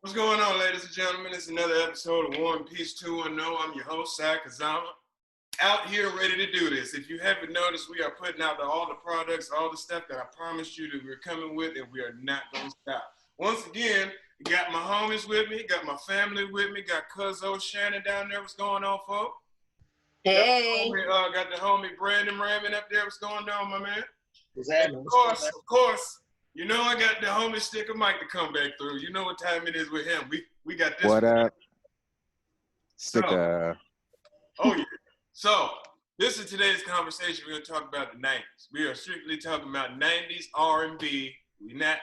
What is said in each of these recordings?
What's going on, ladies and gentlemen? It's another episode of War and Peace 210. I'm your host, Sai Kazama, out here ready to do this. If you haven't noticed, we are putting out all the products, all the stuff that I promised you that we're coming with, and we are not going to stop. Once again, got my homies with me, got my family with me, got Cuzzo Shannon down there. What's going on, folks? Hey. Got the homie Brandon Raymond up there. What's going on, my man? What's happening? Of course. You know I got the homie Sticker Mike to come back through. You know what time it is with him. We got this. What up? Sticker. Oh yeah. So this is today's conversation. We're gonna talk about the 90s. We are strictly talking about 90s R&B. We're not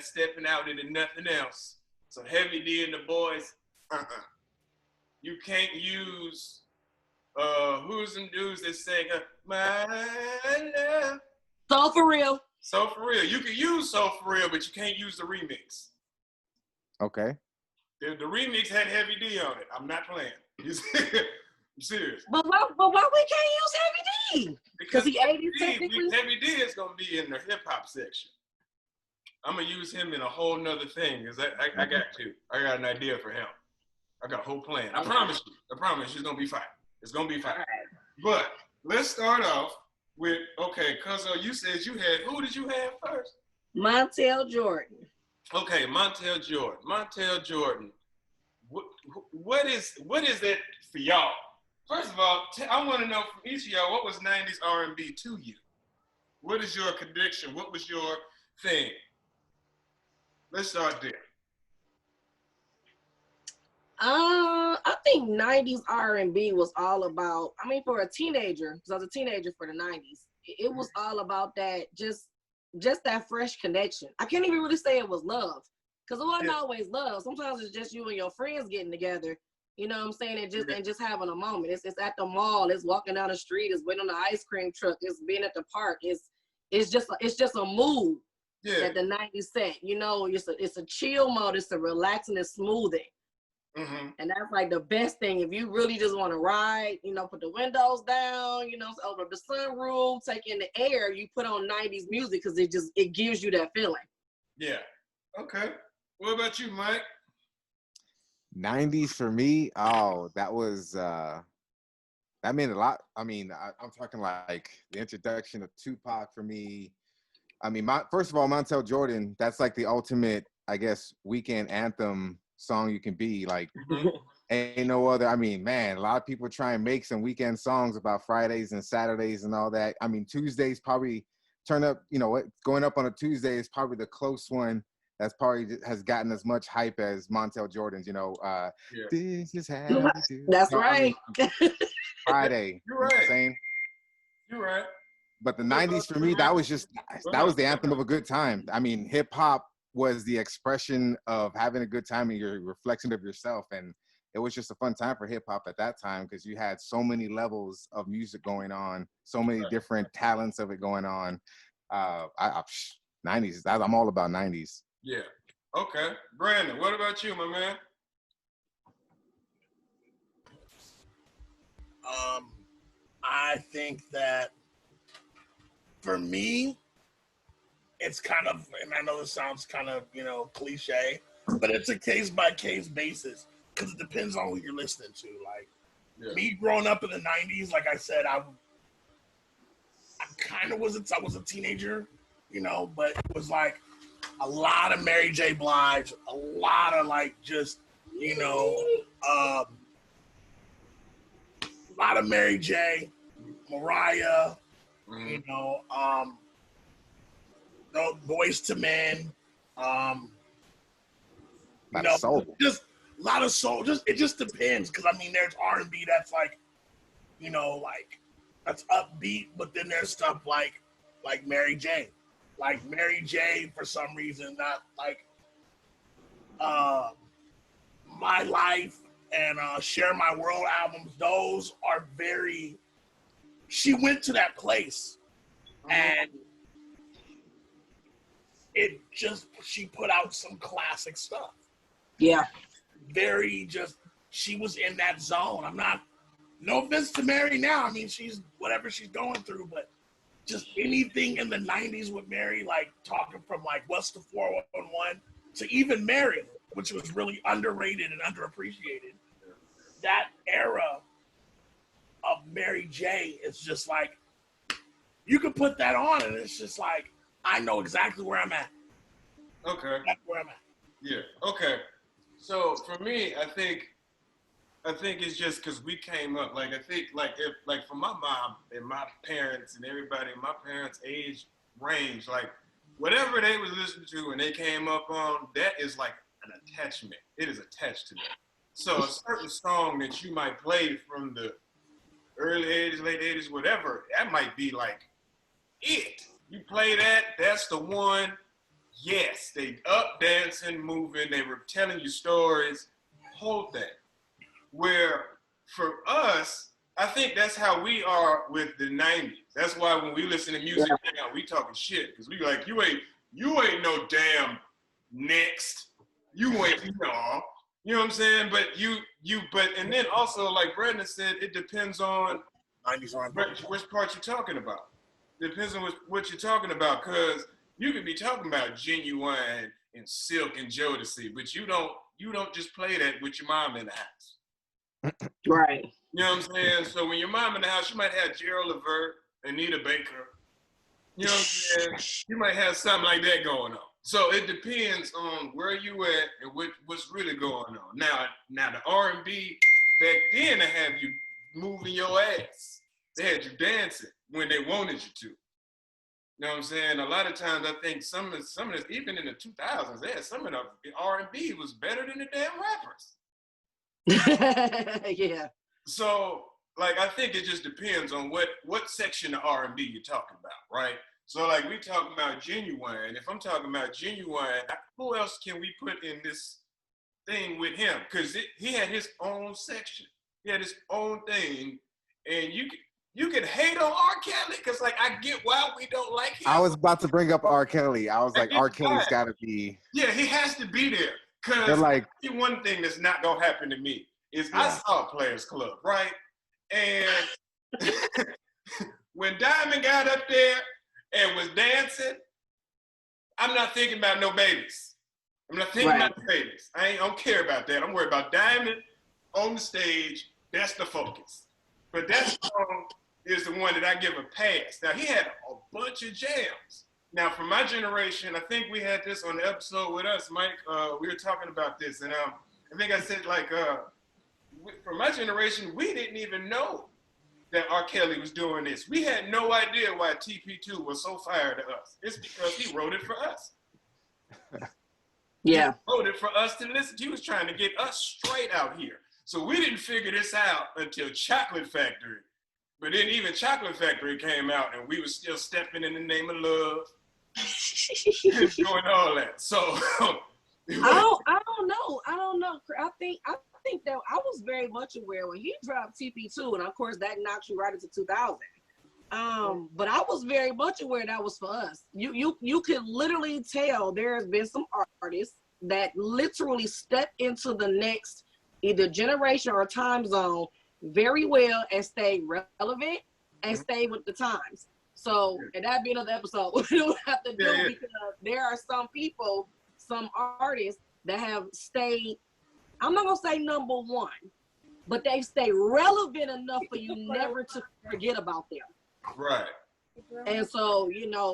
stepping out into nothing else. So Heavy D and the boys, you can't use who's them dudes that sing my love. So for real. So for real. You can use So for real, but you can't use the remix. Okay. The remix had Heavy D on it. I'm not playing. I'm serious. But why we can't use Heavy D? Because he 80s technically. Heavy D is gonna be in the hip hop section. I'm gonna use him in a whole nother thing because I got an idea for him. I got a whole plan. I promise you. It's gonna be fine. It's gonna be fine. Right. But let's start off with, okay, Cuzzo, you said you had, who did you have first? Montel Jordan. Okay, Montel Jordan. What is that for y'all? First of all, I want to know from each of y'all, what was 90s R&B to you? What is your conviction? What was your thing? Let's start there. I think 90s R&B was all about, for a teenager, because I was a teenager for the 90s, it was all about that, just that fresh connection. I can't even really say it was love, because it wasn't always love. Sometimes it's just you and your friends getting together, you know what I'm saying, and just having a moment. It's at the mall, it's walking down the street, it's waiting on the ice cream truck, it's being at the park, it's just a mood that the 90s set. You know, it's a chill mode, it's a relaxing and smoothing. Mm-hmm. And that's like the best thing. If you really just want to ride, put the windows down, open up the sunroof, take in the air, you put on 90s music because it gives you that feeling. Yeah. Okay. What about you, Mike? 90s for me, that was that meant a lot. I'm talking like the introduction of Tupac for me. First of all, Montel Jordan, that's like the ultimate, I guess, weekend anthem song you can be like. Ain't no other. A lot of people try and make some weekend songs about Fridays and Saturdays and all that. Tuesdays probably turn up, going up on a Tuesday is probably the close one that's probably has gotten as much hype as Montel Jordan's, this is how we do. That's right. Friday. You're right. You're right. But the 90s for me, that was the anthem of a good time. Hip hop was the expression of having a good time and your reflection of yourself. And it was just a fun time for hip hop at that time because you had so many levels of music going on, so many different talents of it going on. 90s, I'm all about 90s. Yeah. Okay. Brandon, what about you, my man? I think that for me, it's kind of, and I know this sounds kind of, cliche, but it's a case-by-case basis because it depends on who you're listening to. Like, me growing up in the 90s, like I said, I kind of was a teenager, but it was like a lot of Mary J. Blige, a lot of like just, a lot of Mary J., Mariah, no Boys to Men, soul. Just a lot of soul. It just depends because there's R&B that's like, that's upbeat, but then there's stuff like Mary J. Like Mary J. for some reason, not like My Life and Share My World albums. Those are very. She went to that place, and she put out some classic stuff. Yeah. She was in that zone. No offense to Mary now. She's whatever she's going through, but just anything in the 90s with Mary, like talking from like What's the 411 to even Mary. which was really underrated and underappreciated. That era of Mary J is just like, you can put that on and it's just like, I know exactly where I'm at. Okay. That's where I'm at. Yeah. Okay. So for me, I think it's just because we came up. Like I think, like if like for my mom and my parents and everybody in my parents' age range, like whatever they was listening to and they came up on, that is like an attachment. It is attached to them. So a certain song that you might play from the early 80s, late 80s, whatever, that might be like it. You play that, that's the one. Yes, they up dancing, moving, they were telling you stories, whole thing. Where for us, I think that's how we are with the 90s. That's why when we listen to music now, we talking shit. Because we like, you ain't no damn next. You ain't, no. You know what I'm saying? But and then also, like Brandon said, it depends on 90s R&B. which part you're talking about. Depends on what you're talking about, because you could be talking about Genuine and Silk and Jodeci, but you don't just play that with your mom in the house. Right. You know what I'm saying? So when your mom in the house, you might have Gerald Levert, Anita Baker. You know what I'm saying? You might have something like that going on. So it depends on where you at and what's really going on. Now the R&B back then, they had you moving your ass. They had you dancing when they wanted you to. You know what I'm saying? A lot of times, I think some of this, even in the 2000s, they had some of the R&B was better than the damn rappers. Yeah. So, like, I think it just depends on what section of R&B you're talking about, right? So, like, we talking about Genuine. If I'm talking about Genuine, who else can we put in this thing with him? Because he had his own section. He had his own thing, and you can hate on R. Kelly because, like, I get why we don't like him. I was about to bring up R. Kelly. I was like, R. Kelly's got to be. Yeah, he has to be there. They're Because like, one thing that's not going to happen to me is I saw Players Club, right? And when Diamond got up there and was dancing, I'm not thinking about no babies. I'm not thinking about the babies. I don't care about that. I'm worried about Diamond on the stage. That's the focus. But that song is the one that I give a pass. Now, he had a bunch of jams. Now, for my generation, I think we had this on the episode with us, Mike. We were talking about this, and I think I said, like, for my generation, we didn't even know that R. Kelly was doing this. We had no idea why TP2 was so fire to us. It's because he wrote it for us. Yeah. He wrote it for us to listen to. He was trying to get us straight out here. So we didn't figure this out until Chocolate Factory. But then even Chocolate Factory came out and we were still stepping in the name of love. Doing all that. So I don't know. I think that I was very much aware when he dropped TP2, and of course that knocks you right into 2000. But I was very much aware that was for us. You can literally tell there has been some artists that literally step into the next either generation or time zone very well and stay relevant and stay with the times. So, and that'd be another episode we don't have to do because there are some people, some artists that have stayed, I'm not gonna say number one, but they stay relevant enough for you never to forget about them. right. And so,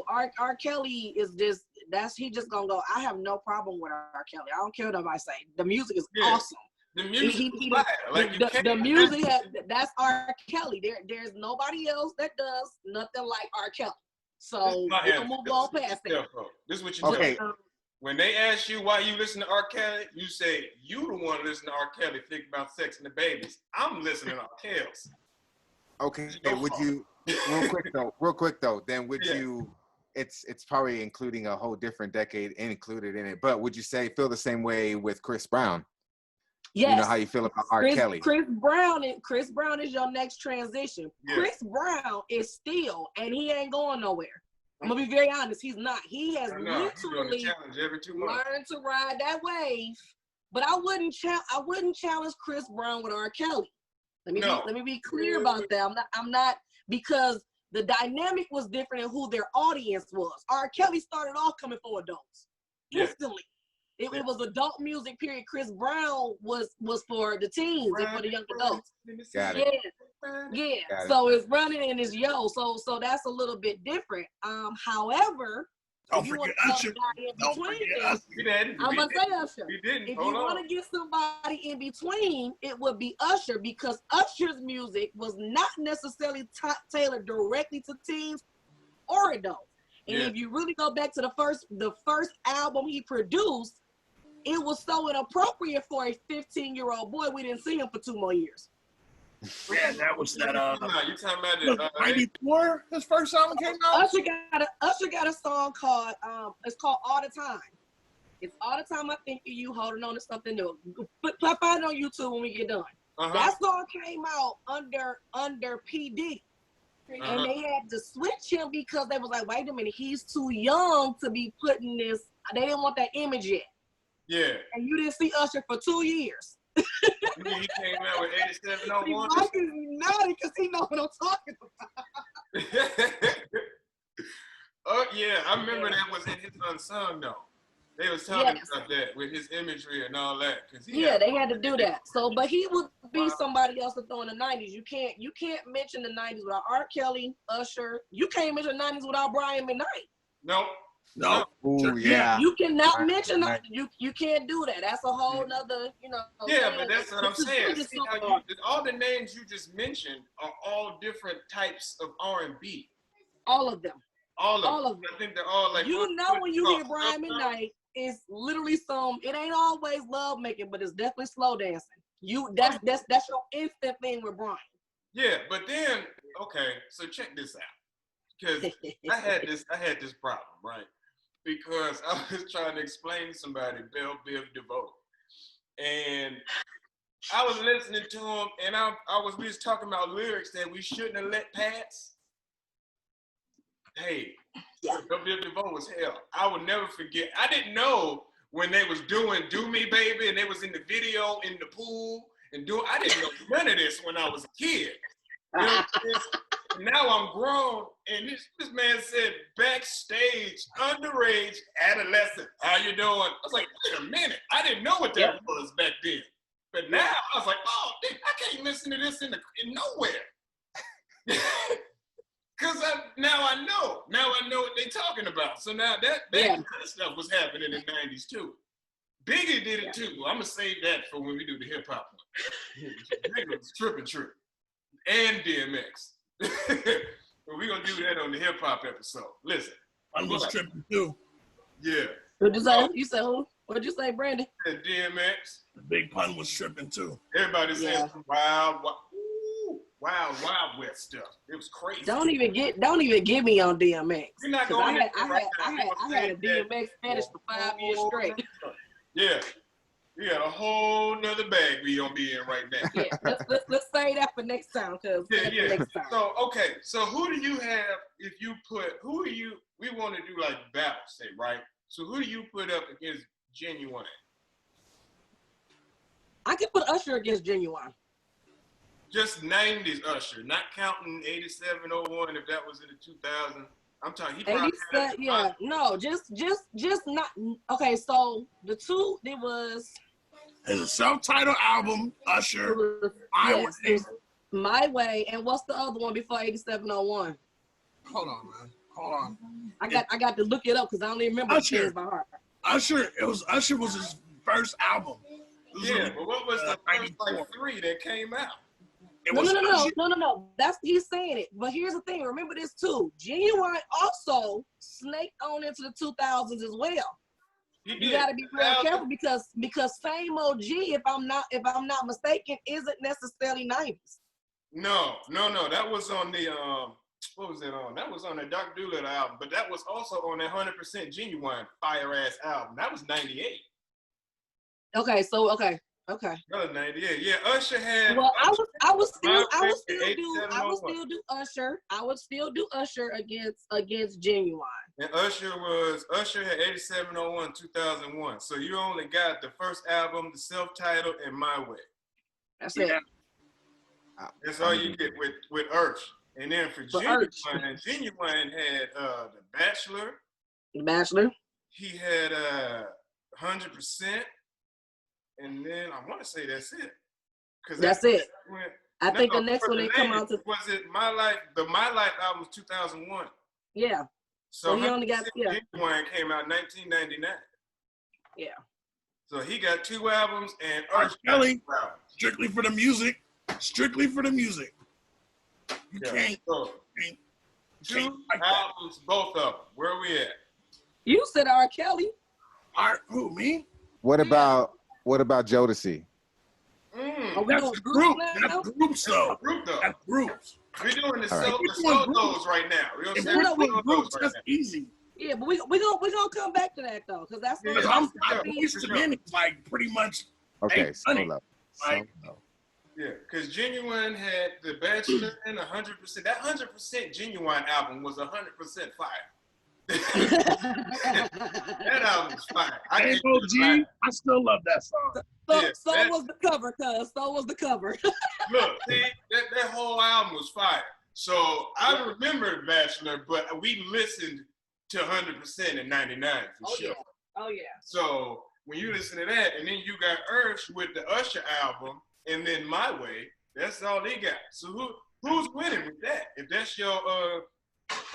R. Kelly is just, he just gonna go, I have no problem with R. Kelly. I don't care what nobody say. The music is awesome. The music the music that's R. Kelly. There's nobody else that does nothing like R. Kelly. So we'll move on past that. This is what you tell. When they ask you why you listen to R. Kelly, you say you the one listen to R. Kelly think about sex and the babies. I'm listening to R. Kelly's. Okay, would you real quick though, then would you, it's probably including a whole different decade included in it, but would you feel the same way with Chris Brown? Yes. You know how you feel about R. Kelly. Chris Brown is your next transition. Yeah. Chris Brown is still, and he ain't going nowhere. I'm gonna be very honest, he's not. He has literally learned to ride that wave. But I wouldn't challenge Chris Brown with R. Kelly. Let me be clear about that. I'm not because the dynamic was different in who their audience was. R. Kelly started off coming for adults instantly. It was adult music, period. Chris Brown was for the teens and for the young adults. Got it. Yeah. Got it. So it's running and it's yo. So that's a little bit different. However, Don't if you forget want Usher. to guy in Don't between forget them, Usher. We didn't. I'm gonna say Usher. We didn't. If Hold you on. want to get somebody in between, it would be Usher because Usher's music was not necessarily tailored directly to teens or adults. And Yeah. if you really go back to the first album he produced, it was so inappropriate for a 15-year-old boy. We didn't see him for 2 more years. Yeah, that was that. You talking about the 94? His first album came out. Usher got a song called it's called All the Time. It's All the Time I Think of You, holding on to something new. Find it on YouTube when we get done. That song came out under P. Diddy. And they had to switch him because they was like, wait a minute, he's too young to be putting this. They didn't want that image yet. Yeah. And you didn't see Usher for 2 years. He came out with 8701. Mike is naughty because he knows what I'm talking about. Oh yeah, I remember that was in his unsung though. They was talking about that with his imagery and all that. They had to do that. So, but he would be somebody else to throw in the 90s. You can't mention the 90s without R. Kelly, Usher. You can't mention the 90s without Brian McKnight. No. Ooh, yeah. You cannot mention that. You can't do that. That's a whole nother, Yeah, but that's what I'm saying. See how all the names you just mentioned are all different types of R&B. All of them. All of them. I think they're all like. When you hear Brian McKnight, it's literally it ain't always love making, but it's definitely slow dancing. That's your instant thing with Brian. Yeah, but then so check this out. Because I had this problem, right? Because I was trying to explain to somebody Belle Biv DeVoe. And I was listening to him and we was talking about lyrics that we shouldn't have let pass. Hey, Belle Biv DeVoe was hell. I will never forget. I didn't know when they was doing Do Me Baby and they was in the video in the pool and I didn't know none of this when I was a kid. You know what I'm saying? Now I'm grown, and this man said backstage, underage, adolescent. How you doing? I was like, wait a minute. I didn't know what that was back then. But now I was like, oh, I can't listen to this in nowhere. Because now I know. Now I know what they're talking about. So now that kind of stuff was happening in the 90s too. Biggie did it too. I'm going to save that for when we do the hip hop one. Biggie was tripping. And DMX. But we're gonna do that on the hip hop episode. Listen. I was tripping too. Yeah. What'd you say? You said who? What'd you say, Brandon? DMX. The Big Pun was tripping too. Everybody said wild west stuff. It was crazy. Don't even get me on DMX. You're not going I had a DMX fetish for 5 years straight. Yeah. We got a whole nother bag we gonna be in right now. Yeah, let's say that for next time, next time. So who do you have we want to do like battle, say, right? So who do you put up against Genuine? I could put Usher against Genuine. Just 90s Usher, not counting 8701 if that was in the 2000s. I'm talking. Just not. Okay, so the two it was. It's a self-titled album, Usher. My Way, and what's the other one before 8701? Hold on, man. Hold on. I got to look it up because I don't even remember Usher. by heart. Usher was his first album. Yeah, but what was the first like 3 that came out? No. He's saying it. But here's the thing. Remember this too. Genuine also snaked on into the 2000s as well. You got to be real careful because Fame OG, if I'm not mistaken, isn't necessarily 90s. No. That was on the what was it on? That was on the Doc Doolittle album, but that was also on that 100% Genuine fire ass album. That was 98. Okay. That was 98. Yeah, Usher had. Well, I would still do Usher. I would still do Usher against Genuine. And Usher had 8701, 2001. So you only got the first album, the self-titled, and My Way. That's it. That's all you get with Ursh. And then for Genuine had The Bachelor. The Bachelor. He had 100%, and then I want to say that's it. That's it. I think the next one the they come out to. was it My Life? The My Life album was 2001. Yeah. So he only got Genuine came out 1999. Yeah. So he got 2 albums, and R. Kelly, 2 albums. strictly for the music. Strictly for the music. You Yeah. can't. So, can't 2 like albums, both of them. Where are we at? You said R. Kelly. Who, me? What about Jodeci? Are we That's gonna a group. That's now? groups, though. Group though. That's groups. We're doing the, All right. the solos right now. We're If gonna we're say doing groups, right that's now. easy. Yeah, but we gonna come back to that though, because that's Yeah, gonna yeah. Boyz II Men is like pretty much. Okay, Ain't funny. solo. Like- Solo. Yeah, because Genuine had The Bachelor and 100%. That 100% Genuine album was 100% fire. That album was fire. I Hey, can't do it. OG, I still love that song. Yeah, was the cover, cuz. So was the cover. Look, see, that whole album was fire. So I remember The Bachelor, but we listened to 100% in 99 for sure. Yeah. Oh yeah. So when you listen to that, and then you got Ursh with the Usher album, and then My Way, that's all they got. So who's winning with that? If that's your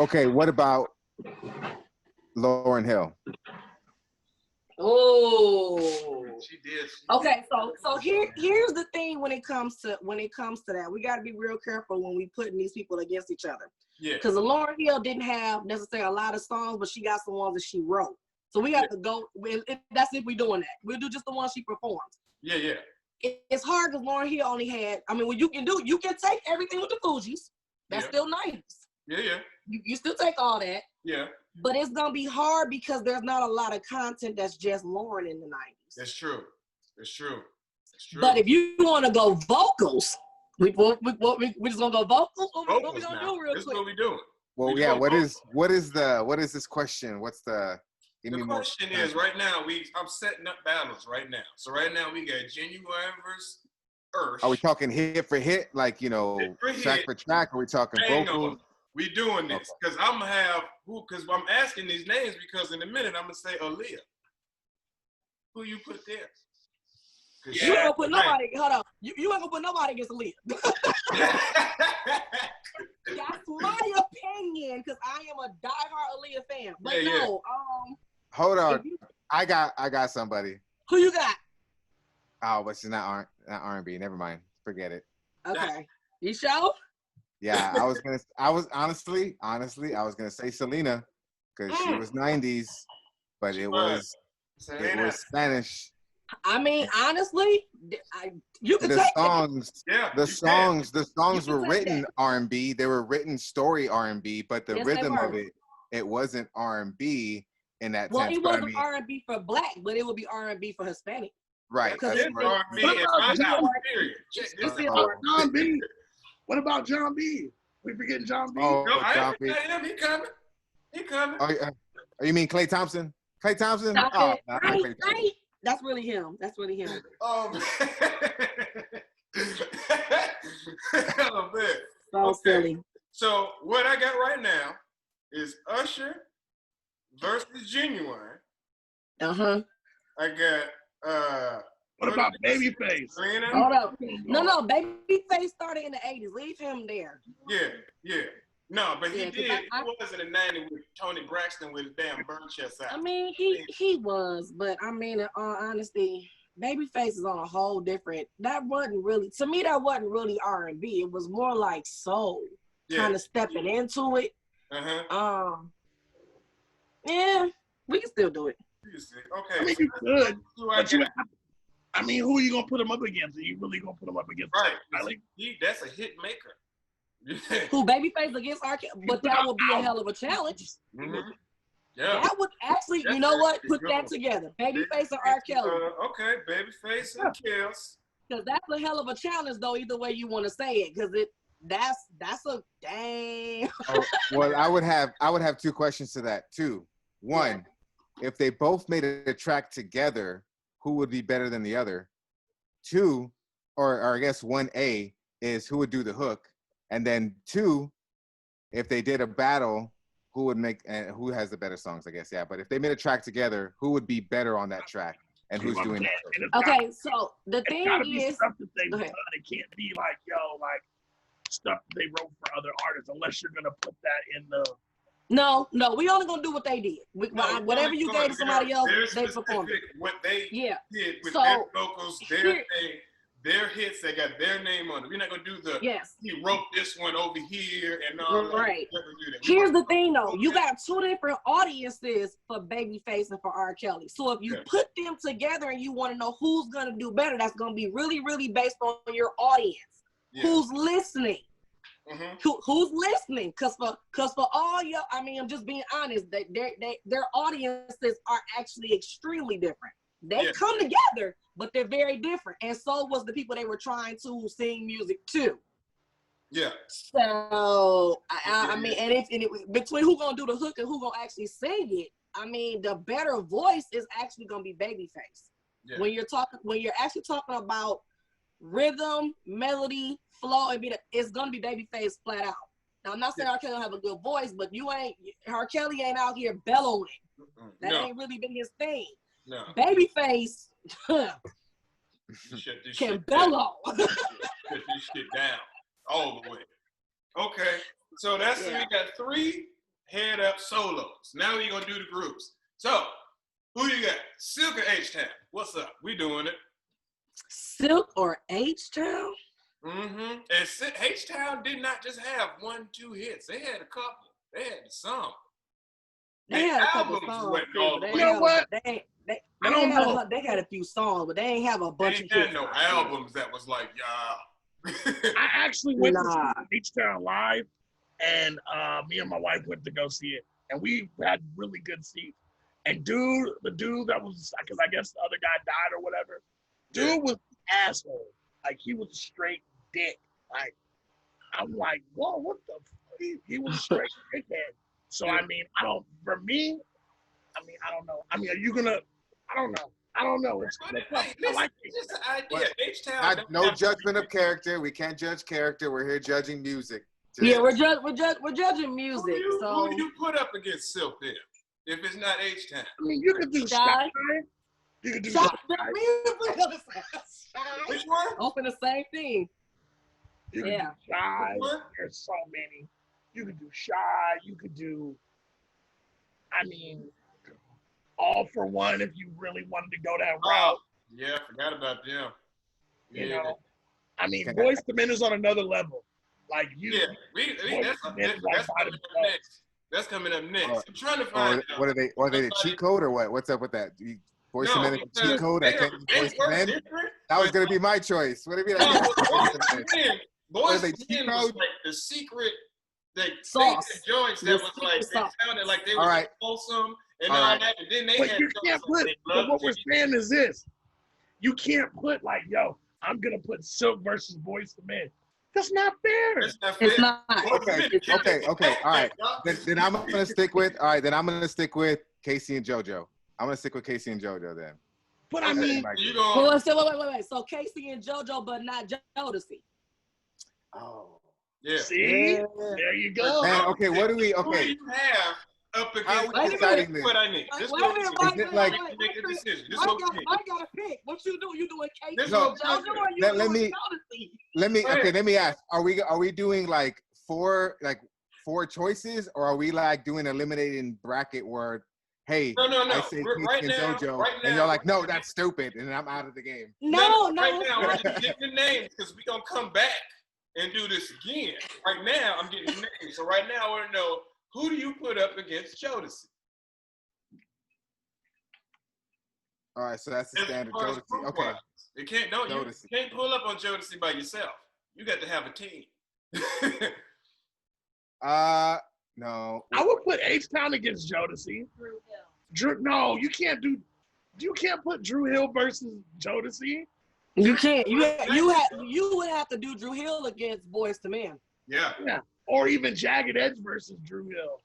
Okay, what about Lauryn Hill? Oh. she did. Okay, so here's the thing when it comes to that. We gotta be real careful when we putting these people against each other. Yeah. Because Lauryn Hill didn't have necessarily a lot of songs, but she got some ones that she wrote. So we have to go. That's if we're doing that. We'll do just the ones she performs. Yeah, yeah. It's hard because Lauryn Hill only had. I mean, what you can take everything with the Fugees. That's still 90s. Yeah, yeah. You still take all that. Yeah. But it's gonna be hard because there's not a lot of content that's just Lauryn in the 90s. That's true. It's true. It's true. But if you want to go vocals, we just gonna go vocals. What we gonna do real This is quick? what we doing. Well, We yeah. doing What is this question? What's the? Give The me more. question is right now. I'm setting up battles right now. So right now we got Genuine versus Ursh. Are we talking hit for hit, like Hit for track hit. for track? Are we talking Hang vocals? on. We doing this because I'm gonna have who? Because I'm asking these names because in a minute I'm gonna say Aaliyah. Who you put there? You ain't gonna put nobody. Hold on. You ain't gonna put nobody against Aaliyah. That's my opinion because I am a diehard Aaliyah fan. But Hold on. I got somebody. Who you got? Oh, but she's not R&B. Never mind. Forget it. Okay. You sure? Yeah, I was honestly, I was gonna say Selena because she was 90s, but it was Spanish. I mean, honestly, you can The take songs, Yeah. the songs You were can written take R&B. They were written story R&B, but the Yes, they rhythm were. of it wasn't R&B in that Well, sense. it But I wasn't mean, R&B for Black, but it would be R&B for Hispanic. right? Because That's it's right. R&B in my house, period. Check this out. John B. What about John B? We forgetting John B? Oh, No, I John ain't B. forget him. He coming. He coming. Oh, you mean Klay Thompson? Klay Thompson? Stop Oh, it. not Right, Klay Thompson. right. That's really him. Oh man. So Okay. silly. So what I got right now is Usher versus Genuine. Uh-huh. I got What about Babyface? Selena. Hold up. No, Babyface started in the 80s. Leave him there. Yeah. No, but he Yeah, 'cause did. I- He was in the 90s with Tony Braxton with his damn bird chest out. I mean, he was, but I mean, in all honesty, Babyface is on a whole different. That wasn't really R&B. It was more like soul, kind of stepping into it. Yeah, we can still do it. Okay. I mean, you could. I mean, who are you gonna put him up against? Are you really gonna put him up against? Right. That's a hit maker. Who Babyface against R. Kelly? But that would be a hell of a challenge. Mm-hmm. Yeah. That would actually, you know what? Put that together. Babyface and R. Kelly. Okay, Babyface and Kills. Because that's a hell of a challenge, though. Either way you want to say it, because that's a dang. Well, I would have two questions to that too. One, if they both made a track together, who would be better than the other? Two, or I guess 1A is who would do the hook. And then 2, if they did a battle, who would make and who has the better songs, I guess. Yeah, but if they made a track together, who would be better on that track and who's doing it? Okay, so the thing is, stuff that they done. It can't be like stuff they wrote for other artists unless you're gonna put that in the. No, we only gonna do what they did. Whatever you gave to somebody else, they performed. What they did with so, their vocals, their thing, their hits, they got their name on it. We're not gonna do he wrote this one over here and all that. Right. Here's the thing though, you got two different audiences for Babyface and for R. Kelly. So if you put them together and you want to know who's gonna do better, that's gonna be really, really based on your audience. Yeah. Who's listening? Who's listening? Cause for all your, I mean, I'm just being honest. Their audiences are actually extremely different. They come together, but they're very different. And so was the people they were trying to sing music to. Yeah. So I mean, between who gonna do the hook and who gonna actually sing it, I mean, the better voice is actually gonna be Babyface. Yeah. When you're actually talking about rhythm, melody, flow, and it's gonna be Babyface flat out. Now I'm not saying R. Kelly don't have a good voice, but R. Kelly ain't out here bellowing. That ain't really been his thing. No. Babyface can bellow. Shut this shit down all the way. Okay, so we got 3 head-up solos. Now we're gonna do the groups. So who you got? Silk or H-Town? What's up? We doing it. Silk or H-Town? Mm-hmm. And H-Town did not just have 1-2 hits. They had a couple. They had a song. They had a couple songs. You know what? I don't know. They had a few songs, but they ain't have a bunch of hits. They had no albums that was like, I actually went to H-Town live, and me and my wife went to go see it, and we had really good seats. And the dude that was, because I guess the other guy died or whatever, dude was an asshole. Like, he was a straight dick. Like, I'm like, whoa, what the fuck? He was a straight dickhead. So, I mean, I don't know. I mean, are you gonna, I don't know. It's just an idea. H-Town. No judgment of character. We can't judge character. We're here judging music. We're judging music. Who do you put up against Silk then? If it's not H-Town. I mean, you could do Shy. You could do Shy. Which one? Open the same thing. You could do Shy. There's so many. You could do Shy. You could do, I mean, All for One if you really wanted to go that route. Yeah, I forgot about them. You know, I mean, Boyz II Men is on another level. Like you. Yeah, that's coming up next. I'm trying to find out. What are they? Are they the cheat code or what? What's up with that? Boyz II Men cheat code? I can't do Boyz II Men. That was gonna be my choice. What do you mean? Boyz II Men was like the secret. They joints that was like they sounded like they were wholesome and all that, and then they had. You can't put. But what we're saying is this: you can't put like, yo, I'm gonna put Silk versus Boyz II Men. That's not fair. It's not. Okay. All right. Then I'm gonna stick with. All right. Then I'm gonna stick with Casey and JoJo. I'm gonna stick with Casey and JoJo then. But I mean, wait. So Casey and JoJo, but not Jodeci. Oh. Yeah. See, there you go. Man, okay, what do we? Who do you have up against what I need? Just go like make a decision. I gotta pick. What you do? You doing Casey? No, let me ask. Are we doing like four choices, or are we like doing an eliminating bracket where, hey, no. I say Right Casey and JoJo, and you're like, no, that's stupid, and I'm out of the game. No. Right now, I'm getting the names because we're gonna come back and do this again. Right now, I'm getting the names. So right now, I want to know, who do you put up against Jodeci? All right, so that's the standard Jodeci. Okay. You can't pull up on Jodeci by yourself. You got to have a team. No. I would put H-Town against Jodeci. No, you can't put Drew Hill versus Jodeci. You can't. You would have to do Drew Hill against Boyz II Men. Yeah. Or even Jagged Edge versus Drew Hill.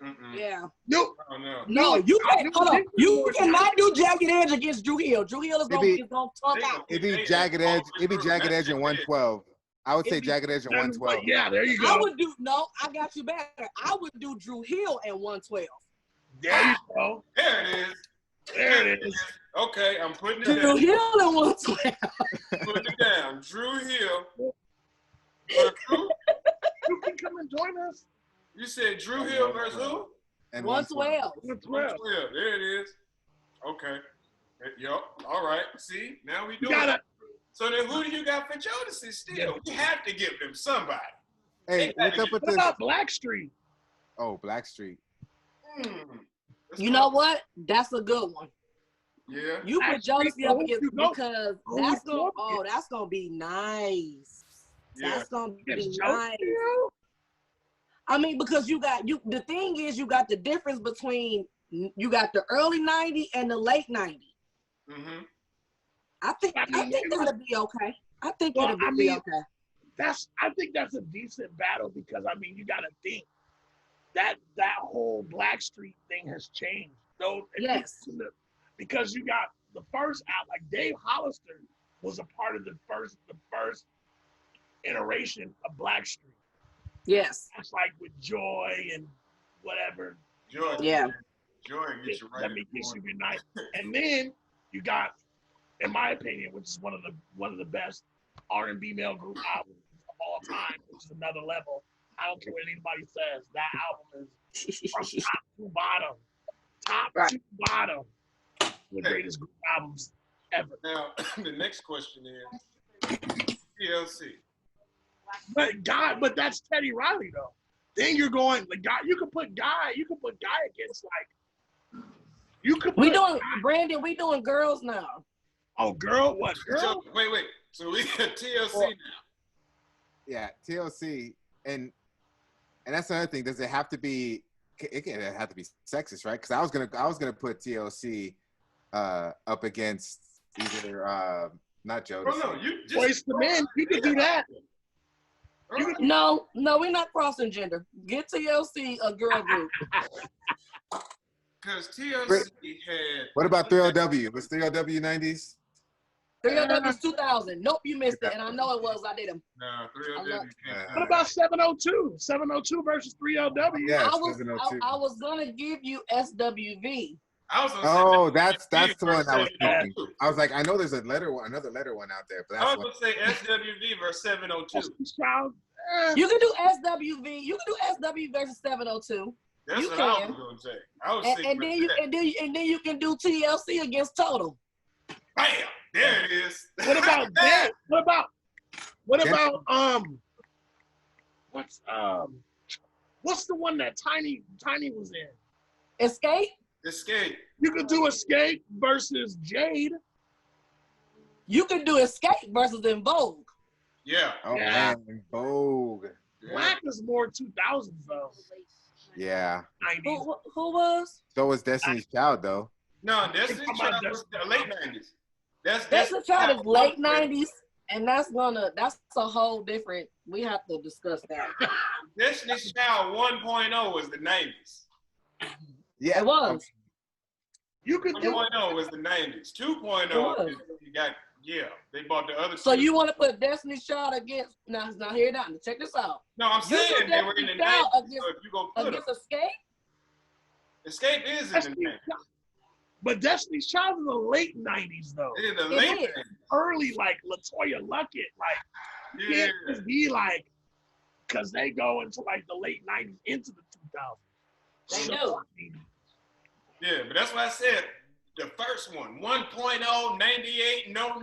Mm-mm. Yeah. Nope. Oh, no. No, you can't. Hold on. You cannot do Jagged Edge against Drew Hill. Drew Hill is going to talk out. It'd be Jagged Edge. It'd be Jagged Edge in 112. I would say Jagged Edge and 112. Yeah, there you I go. would do I got you better. I would do Drew Hill and 112. There you go. There it is. There it is. Okay, I'm putting it Drew down. Hill and 112. Putting it down. Drew Hill. You can come and join us. You said Drew Hill versus who? And 112. 112. There it is. Okay. Yup. All right. See, now we do Gotta, it. So then who do you got for Jodeci still? We have to give them somebody. Hey, what's up with what this? about Blackstreet? Oh, Blackstreet. You know what? That's a good one. Yeah. You put Actually, Jodeci up who against you go? because Who that's you gonna go? that's gonna be nice. Yeah. That's gonna be Against nice. Jodeci? I mean, because the thing is you got the difference between you got the early 90s and the late 90s. Mm-hmm. I think that'll be okay. I think it'll be okay. I think that's a decent battle because I mean you gotta think that whole Blackstreet thing has changed. Though Yes. Because you got the first out, like Dave Hollister was a part of the first iteration of Blackstreet. Yes. That's like with Joy and whatever. Joy. Yeah. Joy gets you right. Let me kiss you goodnight. And then you got, in my opinion, which is one of the best R&B male group albums of all time, which is another level. I don't care what anybody says. That album is from top to bottom. Top to bottom. The greatest group albums ever. Now, the next question is TLC. But that's Teddy Riley though. Then you're going like Guy. You could put Guy against like. You could. Brandon. We doing girls now. Oh, girl, what girl? So, wait. So we got TLC now. Yeah, TLC, and that's another thing. Does it have to be? It can have to be sexist, right? Because I was gonna put TLC up against either not Jodeci. Oh no, you just Boys to Men. You could do that. No, we're not crossing gender. Get TLC a girl group. Because TLC had. What about 3LW? Was 3LW 90s? 3LW was 2000. Nope, you missed it. And I know it was. I did them. Nah, 3LW can't. What about 702? 702 versus 3LW. Yeah, I was 702. I was gonna give you SWV. I was gonna say that's the one I was thinking. 702. I was like, I know there's another one out there, but I that's was gonna say SWV versus 702. You can do SWV. You can do SW versus 702. That's you what can. I was gonna say. I was thinking and then you can do TLC against Total. Bam! There it is. What about that? What about what's the one that Tiny was in? Escape. Escape. You could do Escape versus Jade. You can do Escape versus In Vogue. Yeah. Oh Yeah. man, Vogue. Yeah. Black is more 2000s though. Yeah. 90s. Who was? So was Destiny's Child though. No, Destiny's Child was the late 90s. Destiny's Child is late 90s, and that's a whole different. We have to discuss that. Destiny's Child 1.0 was the 90s. Yeah, It was. You could do 1.0 was the 90s. 2.0 you got they bought the other. So two. you want to put Destiny's Child against? Now hear that. Check this out. No, I'm You saying put they were in the Destiny's Child 90s. against- So if you go put them, Against Escape. Escape is in the 90s. but Destiny's Child is the late 90s though. It is the It late is. 90s. Early like LaToya Luckett, like Yeah. can't just be like because they go into like the late 90s into the 2000s. They So, do. I mean, Yeah, but that's why I said the first one, 1.0, 98, no,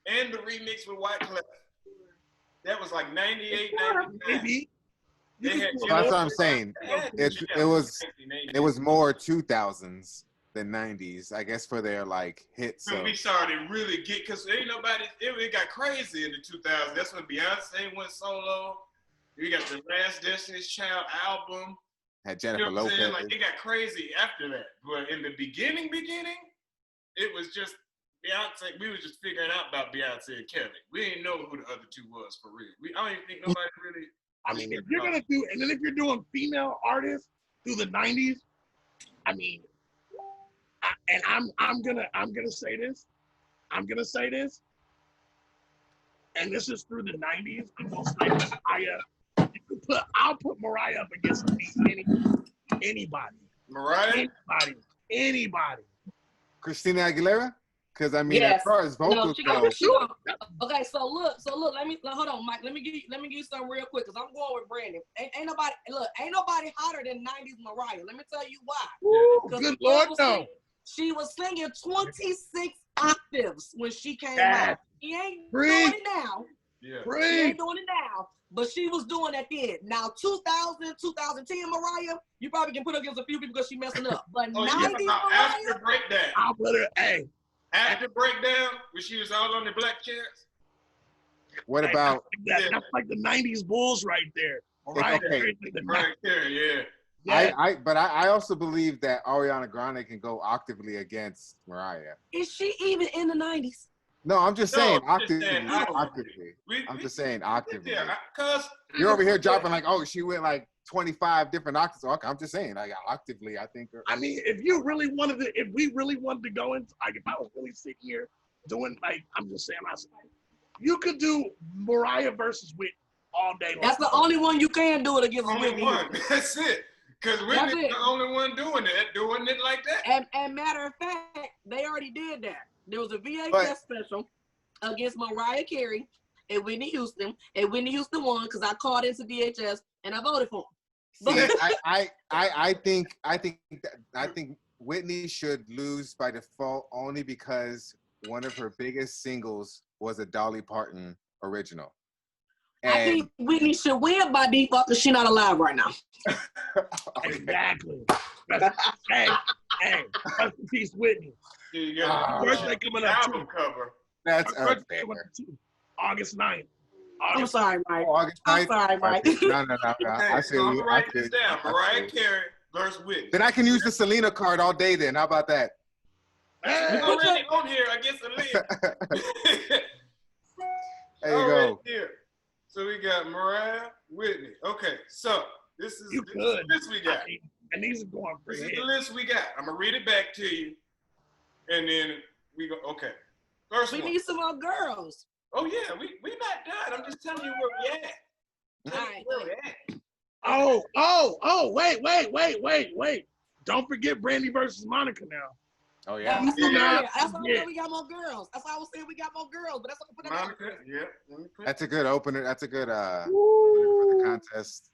and the remix with White Clef. That was like 98, 99. maybe. You They could had do So that's it. what I'm saying. It was more 2000s than 90s, I guess, for their like hits. When So. we started really get, because ain't nobody, it got crazy in the 2000s. That's when Beyonce went solo. We got the last Destiny's Child album. Had You Jennifer know what I'm Lopez. saying? Like, it got crazy after that. But in the beginning, it was just Beyonce. We was just figuring out about Beyonce and Kelly. We didn't know who the other two was for real. I don't even think nobody really. I mean, if you're gonna do, and then if you're doing female artists through the '90s, I mean, I'm gonna say this. and this is through the 90s, I'm gonna say Mariah. I'll put Mariah up against anybody. Mariah? Anybody. Christina Aguilera? Because I mean, Yes. as far as vocals go, Okay, so look, hold on, Mike. Let me give you something real quick, because I'm going with Brandon. Ain't nobody hotter than 90s Mariah. Let me tell you why. Woo, good Lord, no. She was singing 26 octaves when she came out. She ain't doing it now. Yeah. She ain't doing it now, but she was doing that then. Now, 2000, 2010 Mariah, you probably can put her against a few people because she messing up. But 90s Mariah, after breakdown. I'll put her, After breakdown, when she was all on the black chairs. What about that's like the 90s Bulls right there. Mariah Carey, yeah. But I also believe that Ariana Grande can go octavely against Mariah. Is she even in the 90s? No, I'm just saying octavely. I'm just saying octavely. Yeah, cause you're over here dropping like, oh, she went like 25 different octaves. Okay, I'm just saying, like octavely, I think. I mean, if we really wanted to go into, like, if I was really sitting here doing, like, I'm just saying, you could do Mariah versus Whitney all day long. That's the only one you can do it against Whitney. That's it. Because Whitney's the only one doing it like that. And matter of fact, they already did that. There was a VHS special against Mariah Carey and Whitney Houston, and Whitney Houston won because I called into VHS and I voted for him. See, I think Whitney should lose by default only because one of her biggest singles was a Dolly Parton original. And I think Whitney should win by default because she's not alive right now. Exactly. Hey, rest in peace, Whitney. Birthday coming up too. Cover. That's August 9th. I'm sorry, Mike. August 9th. I'm sorry, Mike. No. I said I'm write this down. Mariah Carey versus Whitney. Then I can use the Selena card all day. Then how about that? We're already on here against Selena. There you go. Here. So we got Mariah, Whitney. Okay, so this is the list we got. And these are going pretty. This is the list we got. I'm gonna read it back to you, and then we go. Okay, first we one. need some more girls. Oh yeah, we not done. I'm just telling you where we at. All right. Where we at. Oh, wait. Don't forget Brandy versus Monica now. Oh yeah. That's why we got more girls. That's why I was saying we got more girls, but that's what we put Monica, yeah. That's a good opener. That's a good opener for the contest.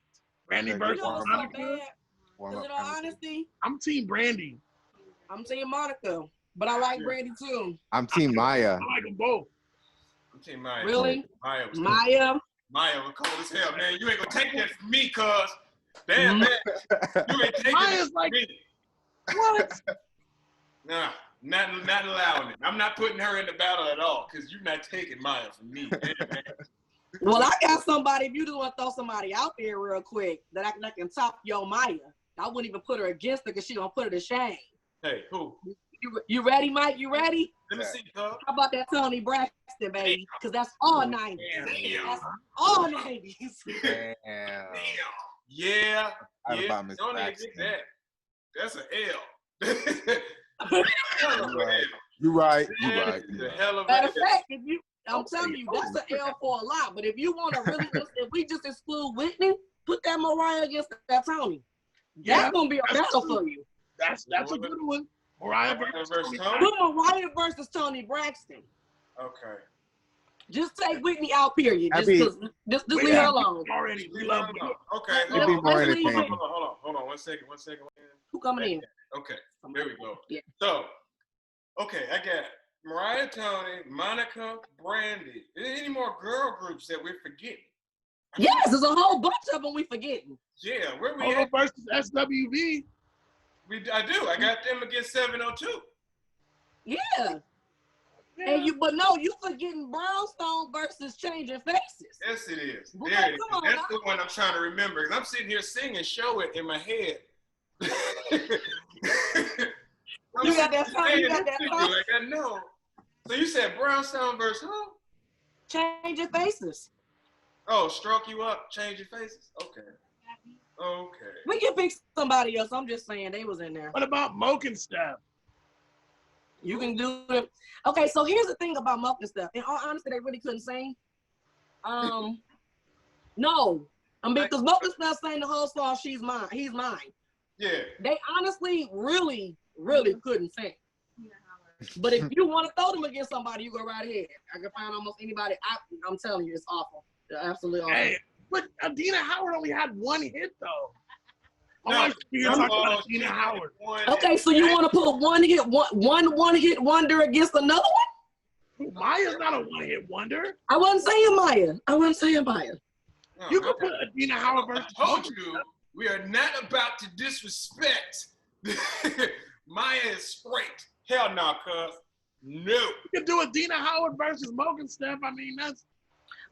Brandy versus Monica. In all honesty, I'm Team Brandy. I'm Team Monica, but I like Brandy too. I'm Team Maya. I like them both. I'm Team Maya. Really? Maya was cold as hell, man. You ain't gonna take that from me, cuz. Damn, man. You ain't taking Maya's it from like, me. What? Nah, not allowing it. I'm not putting her in the battle at all, because you're not taking Maya from me. Damn, man. Well, I got somebody, if you just want to throw somebody out there real quick, that I can top your Maya. I wouldn't even put her against her because she gonna put her to shame. Hey, who? You ready, Mike? You ready? Let me see, cuz. How about that Tony Braxton, baby? Because that's all 90s. Damn. That's all 90s. Damn. Yeah. About Miss Don't even Braxton. get that. That's an L. You're right. The hell of Matter a of fact, I'm telling you, that's an L for a lot. But if you want to really, if we just exclude Whitney, put that Mariah against that Tony. That's gonna be a battle for you. That's a good one. Mariah versus Tony. Put Mariah versus Tony Braxton. Okay. Just take Whitney out, period. Just leave her alone. Already, we love her. Okay. It'd be more entertaining. Hold on. One second. Who coming in? Okay. There we go. Yeah. So, okay, I got Mariah, Tony, Monica, Brandy. Any more girl groups that we're forgetting? Yes, there's a whole bunch of them we forgetting. Yeah, where we Polo at? versus SWV. I do. I got them against 702. Yeah. And you forgetting Brownstone versus Changing Faces. Yes, it is. Well, There it is. come on, That's now. the one I'm trying to remember. Because I'm sitting here singing Show It in my head. You got that song? You got that song? Like I know. So you said Brownstone versus who? Changing Faces. Oh, Stroke You Up, Change Your Faces. Okay. We can pick somebody else. I'm just saying they was in there. What about Moke and Steph? You can do it. Okay, so here's the thing about Moke and Steph. In all honesty, they really couldn't sing. No. I mean, because Mocha's not saying the whole song, she's mine, he's mine. Yeah. They honestly really couldn't sing. But if you want to throw them against somebody, you go right ahead. I can find almost anybody. I'm telling you, it's awful. They're absolutely awful. Hey, but Adina Howard only had one hit though. No, You're talking about Adina Howard. Okay, so you want to put one hit wonder against another one? Maya's not a one-hit wonder. I wasn't saying Maya. No, You could put Adina Howard versus. I told you, we are not about to disrespect. Maya is straight. Hell no, cuz. No. You could do Adina Howard versus Mocha Steph. I mean, that's.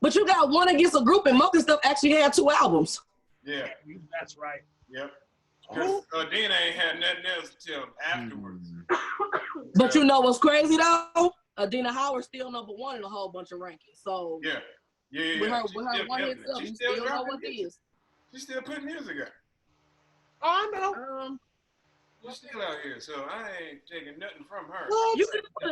But you got one against a group, and Mocha Stuff actually had 2 albums. Yeah. That's right. Yep. Because Dina ain't had nothing else until afterwards. But you know what's crazy though? Adina Howard's still #1 in a whole bunch of rankings. So Yeah. with her one hit stuff, you still know what it is. She's still putting music out. Oh, I know. She's still out here, so I ain't taking nothing from her. You can put,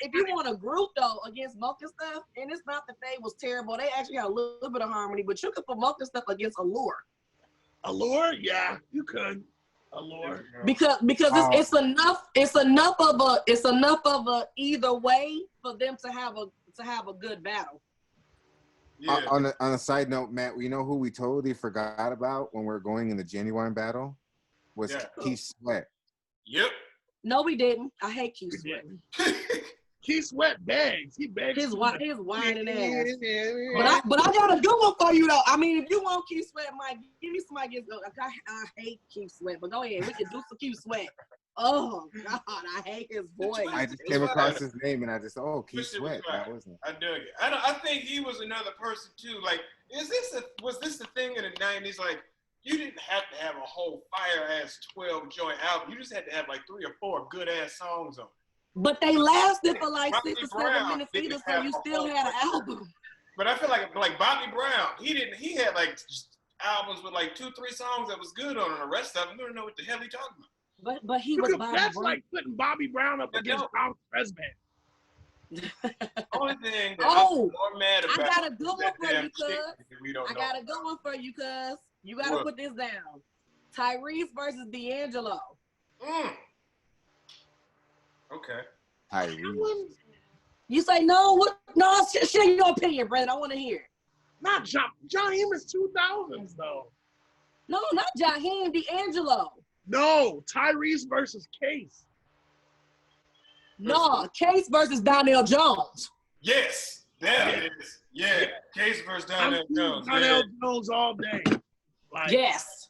if you want a group though against Mocha Stuff, and it's not that they was terrible. They actually had a little bit of harmony, but you could put Mocha Stuff against Allure. Allure? Yeah, you could. Allure. Because it's enough of a either way for them to have a good battle. Yeah. On a side note, Matt, you know who we totally forgot about when we were going in the Genuine battle? Was Keith Sweat. Yep. No, we didn't. I hate Keith Sweat. Keith Sweat begs. He begs. His whining ass. But I got a good one for you though. I mean, if you want Keith Sweat, Mike, give me somebody gets. I hate Keith Sweat, but go ahead. We can do some Keith Sweat. Oh God, I hate his voice. I just came across his name and I just Keith Sweat. That wasn't. I dug it. I think he was another person too. Like, was this the thing in the 90s? Like, you didn't have to have a whole fire ass 12 joint album. You just had to have like 3 or 4 good ass songs on it. But they lasted for like Bobby 6 or Brown 7 minutes either, so you still had an album. But I feel like Bobby Brown, he had like albums with like 2-3 songs that was good on, and the rest of them, you don't know what the hell he talking about. But he was Bobby That's Brown. like putting Bobby Brown up against Tom Presman. Only thing that I'm more mad about. I got a good one for you, cuz. You got to put this down. Tyrese versus D'Angelo. Okay. Tyrese. You say no? What? No, share your opinion, Brandon. I want to hear it. Not Jaheim is 2000s though. No, not Jaheim. D'Angelo. No, Tyrese versus Case. No, Case versus Donnell Jones. Yes, that is. Yeah, Case versus Donnell Jones. Donnell Jones all day. Like, yes.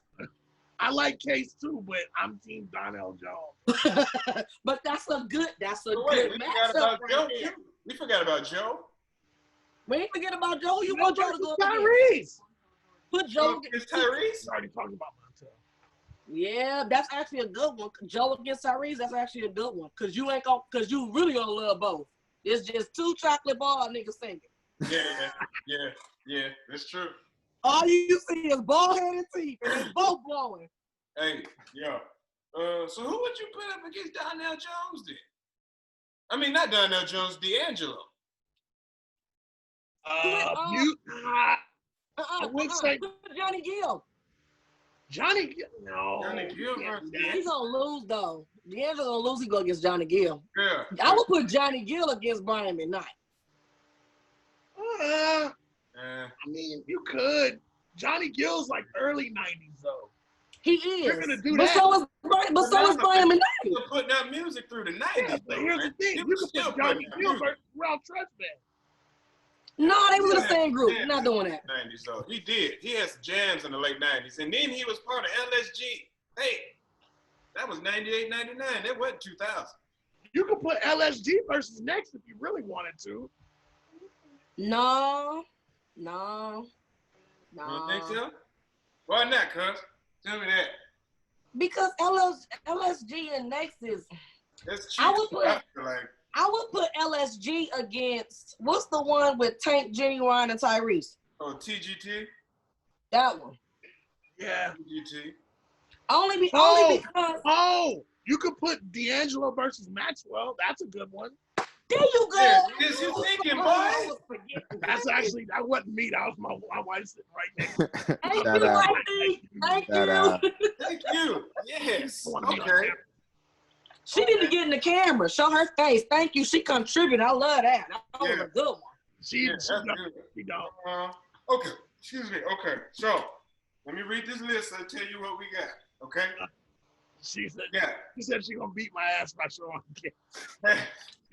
I like Case too, but I'm team Donnell Jones. But that's a good we matchup right there. We forgot about Joe. We ain't forget about Joe. You want Joe to go Tyrese. Put Joe against Tyrese. Already talking about Montel. Yeah, that's actually a good one. Joe against Tyrese, that's actually a good one. Cause you really gonna love both. It's just 2 chocolate ball niggas singing. Yeah, that's true. All you see is bald-headed teeth, and they both blowing. Hey, yo. So who would you put up against Donnell Jones then? I mean, not Donnell Jones, D'Angelo. I would say Johnny Gill. Johnny Gill. No. Johnny Gill versus He's gonna lose though. D'Angelo gonna lose. He go against Johnny Gill. Yeah. I would put Johnny Gill against Brian McKnight. I mean, you could. Johnny Gill's like early 90s though. He is. You're gonna do but that. So is Brian McKnight. You're putting out music through the 90s. Yeah, but here's the thing. You can put Johnny Gill versus Ralph Tresvant. No, they was in the same group. We're not doing that. 90s, though. He did. He had some jams in the late 90s. And then he was part of LSG. Hey, that was 98, 99. That wasn't 2000. You could put LSG versus Next if you really wanted to. No. You don't think so? Why not, cuz? Tell me that. Because LSG and Next is... That's true. I would put LSG against, what's the one with Tank, Genuine, and Tyrese? Oh, TGT? That one. Yeah. TGT. Only because... Oh, you could put D'Angelo versus Maxwell. That's a good one. There you go. Yeah, is you thinking, boy? That wasn't me. That was my wife sitting right there. Thank Shout you, out. wifey. Thank Shout you. out. Thank you. Yes. Wanna be on Okay. camera. She need to get in the camera, show her face. Thank you. She contributed. I love that. That was a good one. She That's don't. good. She don't. Okay. Excuse me. Okay. So let me read this list and tell you what we got. Okay. She said. Yeah. She said she gonna beat my ass by showing camera.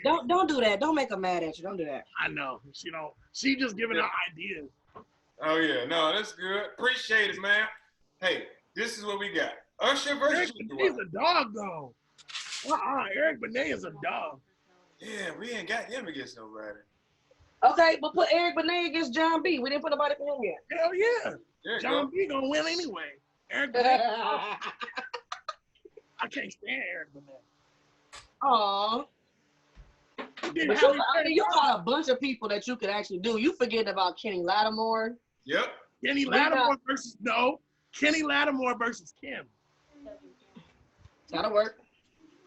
Don't do that. Don't make her mad at you. Don't do that. I know. She don't. She just giving out ideas. Oh yeah. No, that's good. Appreciate it, man. Hey, this is what we got. Usher versus Eric Junior. Benet's a dog though. Eric Benet is a dog. Yeah, we ain't got him against nobody. Okay, but put Eric Benet against John B. We didn't put nobody for him yet. Hell yeah. There you John go. B gonna win anyway. Eric Benet. I can't stand Eric Benet. Aw. You got a bunch of people that you could actually do. You forget about Kenny Lattimore. Yep. Kenny Lattimore versus Kenny Lattimore versus Kim. That'll work.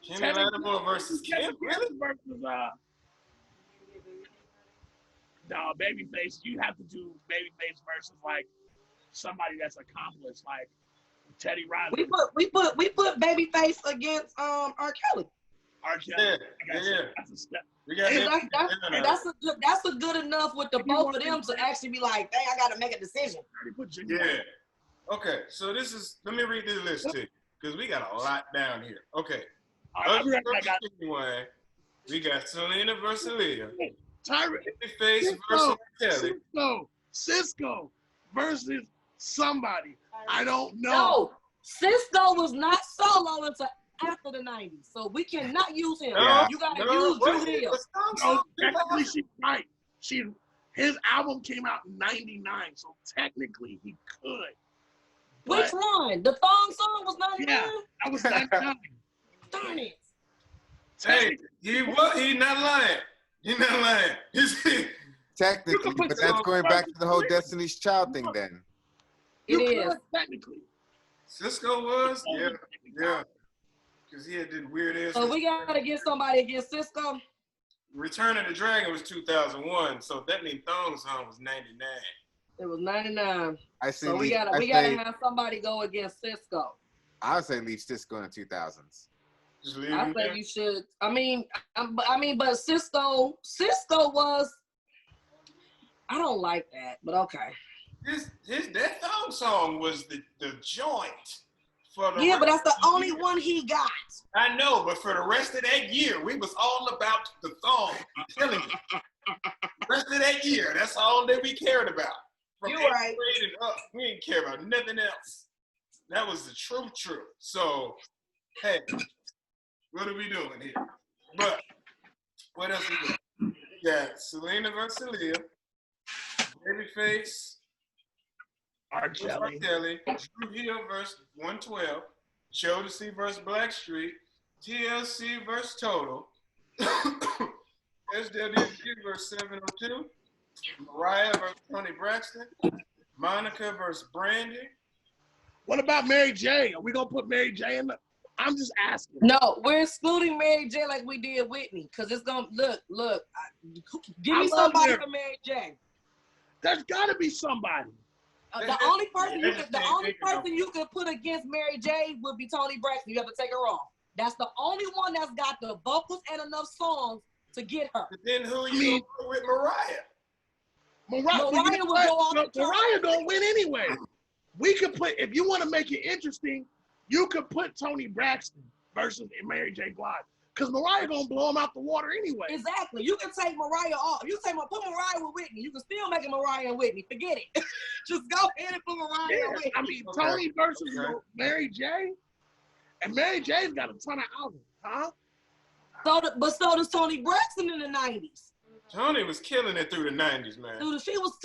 Kenny Lattimore versus Kim. Really? Versus no, Babyface. You have to do Babyface versus like somebody that's accomplished, like Teddy Riley. We put Babyface against R. Kelly. R. Kelly. Yeah. That's a step. We got That's a good enough with the both of them to actually be like, dang, I gotta make a decision. Yeah. Okay, so let me read this list to you, because we got a lot down here. Okay. We got Selena versus Leah. Babyface versus Kelly. Cisco versus somebody. I don't know. No, Cisco was not solo until after the 90s, so we cannot use him. Yeah. You gotta use Drew Hill. No, technically she's right. His album came out in '99, so technically he could. Which one? The thong song was 99? Yeah, that was 99. Darn it. Hey, he's not lying. He's not lying. Technically, but that's going back to the whole Destiny's Child thing then. It is. Technically. Cisco was? Yeah. Because he had this weird ass. So we gotta get somebody against Cisco. Return of the Dragon was 2001, so that means Thong Song was 99. It was 99. So we gotta have somebody go against Cisco. I would say leave Cisco in the 2000s. Just leave I him say there. you should. But Cisco was. I don't like that, but okay. That Thong Song was the joint for the. Yeah, but that's the rest of only year. one he got. I know, but for the rest of that year, we was all about the thong. I'm telling you. The rest of that year, that's all that we cared about. From You're 8th right. grade and up, we didn't care about nothing else. That was the truth. So, hey, what are we doing here? But what else we got? We got Selena versus Leah, Babyface R. versus Kelly. Kelly, Drew Hill versus 112, Jodeci versus Blackstreet, TLC versus Total, SWV versus 702, Mariah versus Tony Braxton, Monica versus Brandy. What about Mary J? Are we gonna put Mary J in the? I'm just asking. No, we're excluding Mary J like we did Whitney, because it's gonna look. Give me somebody for Mary J. There's gotta be somebody. The only person you could put against Mary J would be Tony Braxton. You have to take her off. That's the only one that's got the vocals and enough songs to get her. But then who you gonna put with Mariah? Mariah will go off the chart. Mariah gonna win anyway. We could put, if you want to make it interesting, you could put Tony Braxton versus Mary J. Blige. Because Mariah gonna blow him out the water anyway. Exactly. You can take Mariah off. You put Mariah with Whitney. You can still make it Mariah and Whitney. Forget it. Just go ahead and put Mariah and Whitney. I mean, Tony versus Mary J. And Mary J's got a ton of albums, huh? So does Tony Braxton in the 90s. Tony was killing it through the 90s, man. Dude, she was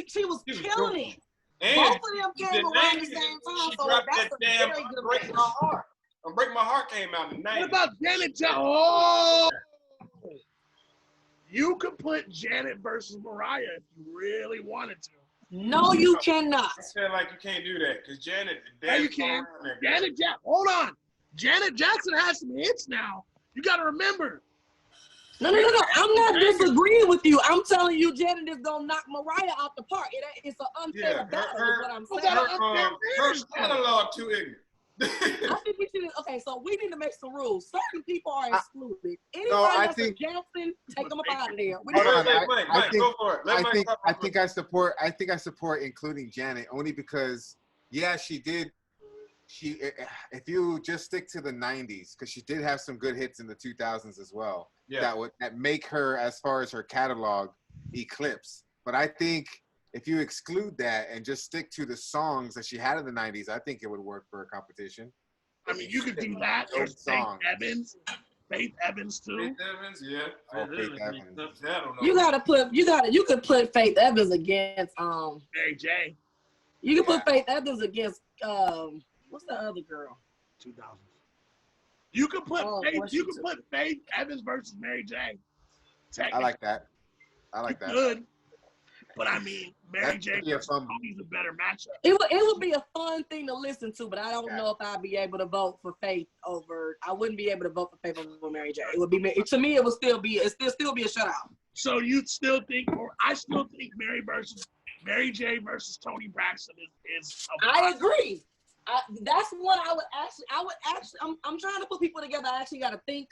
killing it. And Both of them came around the same time, she so dropped that's that a damn very good Break match. My Heart. Break My Heart came out in the 90s. What about Janet Jackson? Oh! You could put Janet versus Mariah if you really wanted to. No, you cannot. I feel like you can't do that because Janet. Yeah, you can. Janet Jackson. Hold on. Janet Jackson has some hits now. You got to remember. No. I'm not disagreeing with you. I'm telling you, Janet is gonna knock Mariah out the park. It's an unfair battle. Is what I'm saying. Her catalog too ignorant. I think we should. Okay, so we need to make some rules. Certain people are excluded. Anybody that's a Jackson, take them up out of there. Mike, go for it. I think I support including Janet only because, yeah, she did. If you just stick to the 90s, because she did have some good hits in the 2000s as well. Yeah. That make her, as far as her catalog, eclipse. But I think if you exclude that and just stick to the songs that she had in the 90s, I think it would work for a competition. I mean, you could do that. There's Faith Evans too. Faith Evans, yeah. Oh, Faith Evans. You could put Faith Evans against Mary J. You can put Faith Evans against what's the other girl? 2000s. You could put put Faith Evans versus Mary J. I like that. Good. But I mean, Mary J. versus Tony's a better matchup. It would be a fun thing to listen to, but I don't know if I'd be able to vote for Faith over. I wouldn't be able to vote for Faith over Mary J. It would be to me. It would still be a shutout. So you still think, or I still think Mary J. versus Tony Braxton is. I agree. That's what I would actually. I'm trying to put people together. I actually got to think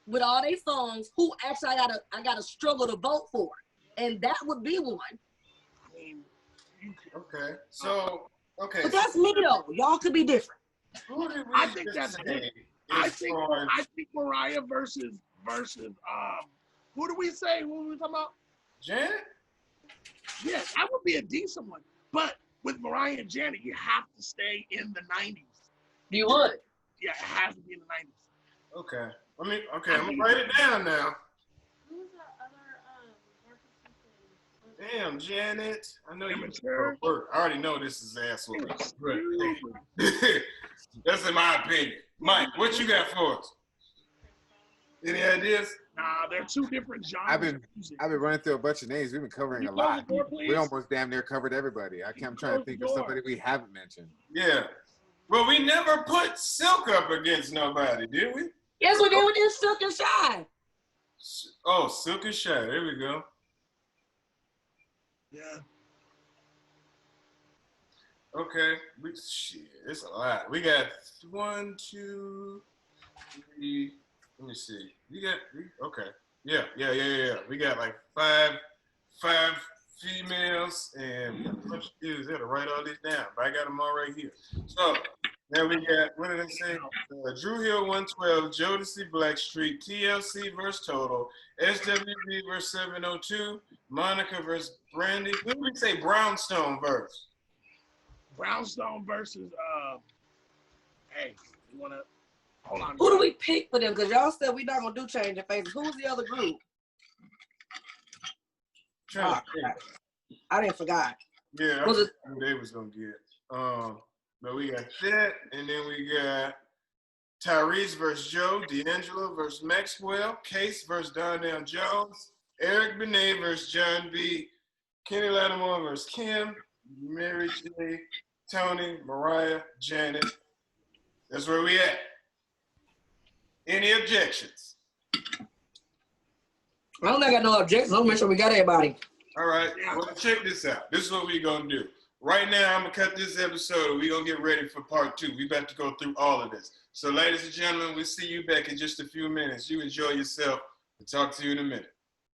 with all these songs who actually I gotta struggle to vote for, and that would be one. Okay. So okay. But that's me though. Y'all could be different. I think that's it. I think Mariah versus who do we say? What were we talking about? Janet? Yeah, that would be a decent one. But with Mariah and Janet, you have to stay in the 90s. You would? Yeah, it has to be in the 90s. Okay. I'm gonna write it down now. Who's that other Damn, Janet. I know you Immature. work. I already know this is asshole. That's in my opinion. Mike, what you got for us? Any ideas? Nah, they're two different genres. I've been running through a bunch of names. We've been covering a lot. We almost damn near covered everybody. I'm trying to think of somebody we haven't mentioned. Yeah. Well, we never put Silk up against nobody, did we? Yes, we did. We did Silk and Shy. Oh, Silk and Shy. There we go. Yeah. Okay. It's a lot. We got 1, 2, 3. Let me see. Okay. Yeah. We got like five females and a bunch of dudes. I had to write all these down, but I got them all right here. So now we got, what did I say? Drew Hill 112, Jodeci Blackstreet, TLC versus Total, SWV versus 702, Monica versus Brandy. Who did we say Brownstone versus? Brownstone versus hey, you wanna hold on. Who do we pick for them? Because y'all said we not gonna do Changing Faces. Who's the other group? I didn't forgot. Yeah, I was they was gonna get. But we got that, and then we got Tyrese versus Joe, D'Angelo versus Maxwell, Case versus Donnell Jones, Eric Benet versus John B, Kenny Lattimore versus Kim, Mary J, Tony, Mariah, Janet. That's where we at. Any objections? I don't think I got no objections. I'll make sure we got everybody. All right. Well, check this out. This is what we're going to do. Right now, I'm going to cut this episode and we're going to get ready for part 2. We about to go through all of this. So, ladies and gentlemen, we'll see you back in just a few minutes. You enjoy yourself. We'll talk to you in a minute.